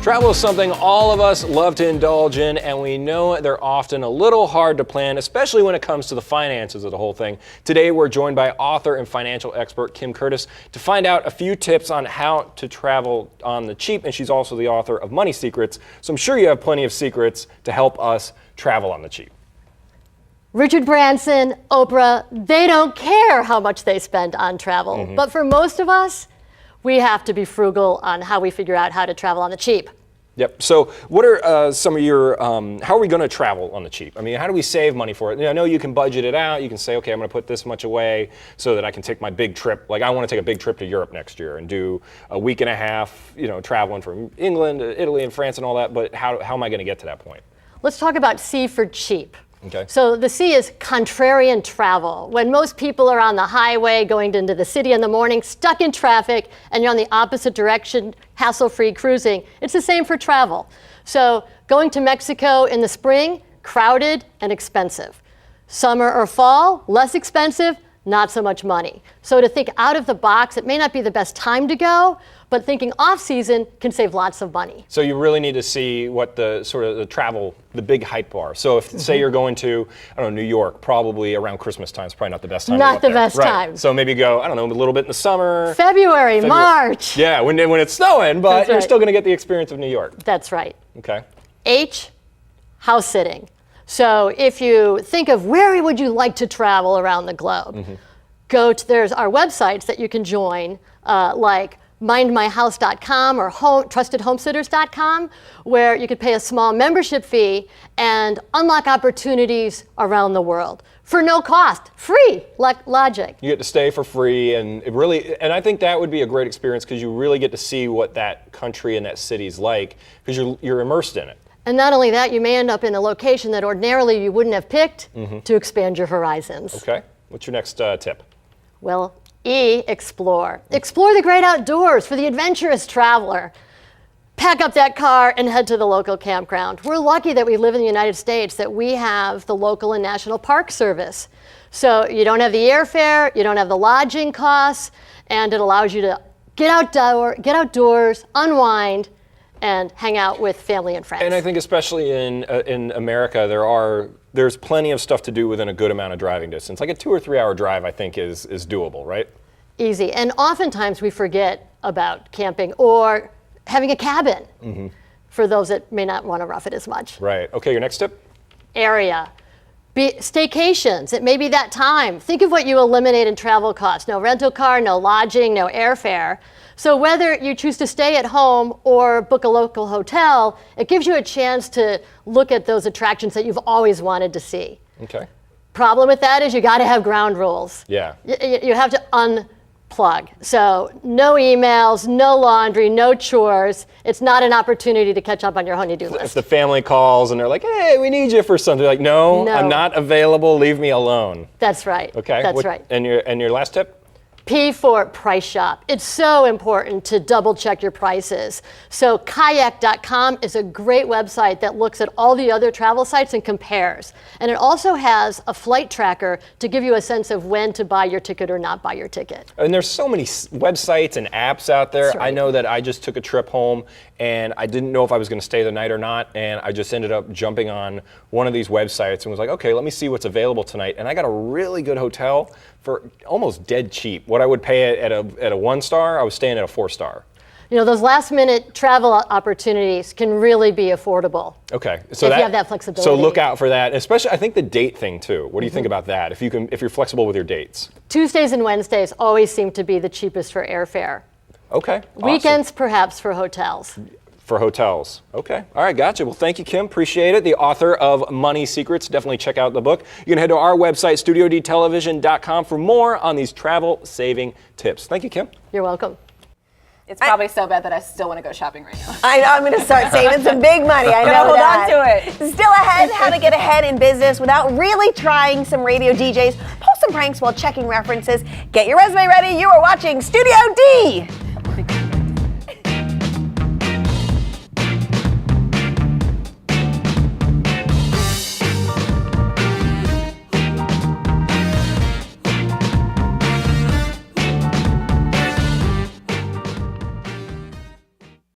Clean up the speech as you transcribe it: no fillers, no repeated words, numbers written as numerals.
Travel is something all of us love to indulge in, and we know they're often a little hard to plan, especially when it comes to the finances of the whole thing. Today, we're joined by author and financial expert Kim Curtis to find out a few tips on how to travel on the cheap, and she's also the author of Money Secrets, so I'm sure you have plenty of secrets to help us travel on the cheap. Richard Branson, Oprah, they don't care how much they spend on travel. But for most of us, we have to be frugal on how we figure out how to travel on the cheap. Yep. So what are some of your, how are we going to travel on the cheap? I mean, how do we save money for it? I know you can budget it out. You can say, okay, I'm going to put this much away so that I can take my big trip. Like I want to take a big trip to Europe next year and do a week and a half, traveling from England to Italy and France and all that. But how am I going to get to that point? Let's talk about C for cheap. Okay. So the C is contrarian travel. When most people are on the highway going into the city in the morning, stuck in traffic, and you're on the opposite direction, hassle-free cruising, it's the same for travel. So going to Mexico in the spring, crowded and expensive. Summer or fall, less expensive, not so much money. So to think out of the box, it may not be the best time to go, but thinking off-season can save lots of money. So you really need to see what the sort of the travel, the big hype are. So if say you're going to, New York, probably around Christmas time is probably not the best time. Not to go the best time. So maybe go, a little bit in the summer. February, March. Yeah, when it's snowing, but That's you're right. still going to get the experience of New York. That's right. Okay. H, house sitting. So if you think of where would you like to travel around the globe, there's our websites that you can join, like mindmyhouse.com or trustedhomesitters.com, where you could pay a small membership fee and unlock opportunities around the world for no cost, free, like logic. You get to stay for free, and I think that would be a great experience because you really get to see what that country and that city's like because you're immersed in it. And not only that, you may end up in a location that ordinarily you wouldn't have picked to expand your horizons. Okay. What's your next tip? Well, E, explore. Explore the great outdoors for the adventurous traveler. Pack up that car and head to the local campground. We're lucky that we live in the United States, that we have the local and national park service. So you don't have the airfare, you don't have the lodging costs, and it allows you to get outdoors, unwind, and hang out with family and friends. And I think especially in America, there's plenty of stuff to do within a good amount of driving distance. Like a 2 or 3 hour drive, I think is doable, right? Easy. And oftentimes we forget about camping or having a cabin for those that may not want to rough it as much. Right. Okay, your next tip? Area. Staycations. It may be that time. Think of what you eliminate in travel costs. No rental car, no lodging, no airfare. So whether you choose to stay at home or book a local hotel, it gives you a chance to look at those attractions that you've always wanted to see. Okay. Problem with that is you got to have ground rules. Yeah. You have to unplug. So no emails, no laundry, no chores. It's not an opportunity to catch up on your honey-do list. If the family calls and they're like, hey, we need you for something, you're like, no, I'm not available, leave me alone. That's right. Okay. That's right. And your last tip? P for price shop. It's so important to double check your prices. So kayak.com is a great website that looks at all the other travel sites and compares. And it also has a flight tracker to give you a sense of when to buy your ticket or not buy your ticket. And there's so many websites and apps out there. That's right. I know that I just took a trip home and I didn't know if I was going to stay the night or not. And I just ended up jumping on one of these websites and was like, okay, let me see what's available tonight. And I got a really good hotel for almost dead cheap. What I would pay at a 1-star, I was staying at a 4-star. Those last-minute travel opportunities can really be affordable. Okay, so if you have that flexibility. So look out for that, especially I think the date thing too. What do you think about that? If you're flexible with your dates. Tuesdays and Wednesdays always seem to be the cheapest for airfare. Okay. Weekends, perhaps, for hotels. For hotels. Okay. All right, gotcha. Well, thank you, Kim. Appreciate it. The author of Money Secrets. Definitely check out the book. You can head to our website, studiodtelevision.com, for more on these travel-saving tips. Thank you, Kim. You're welcome. It's probably so bad that I still want to go shopping right now. I know, I'm going to start saving some big money. I know hold that. on to it. Still ahead, how to get ahead in business without really trying some radio DJs. Pull some pranks while checking references. Get your resume ready. You are watching Studio D.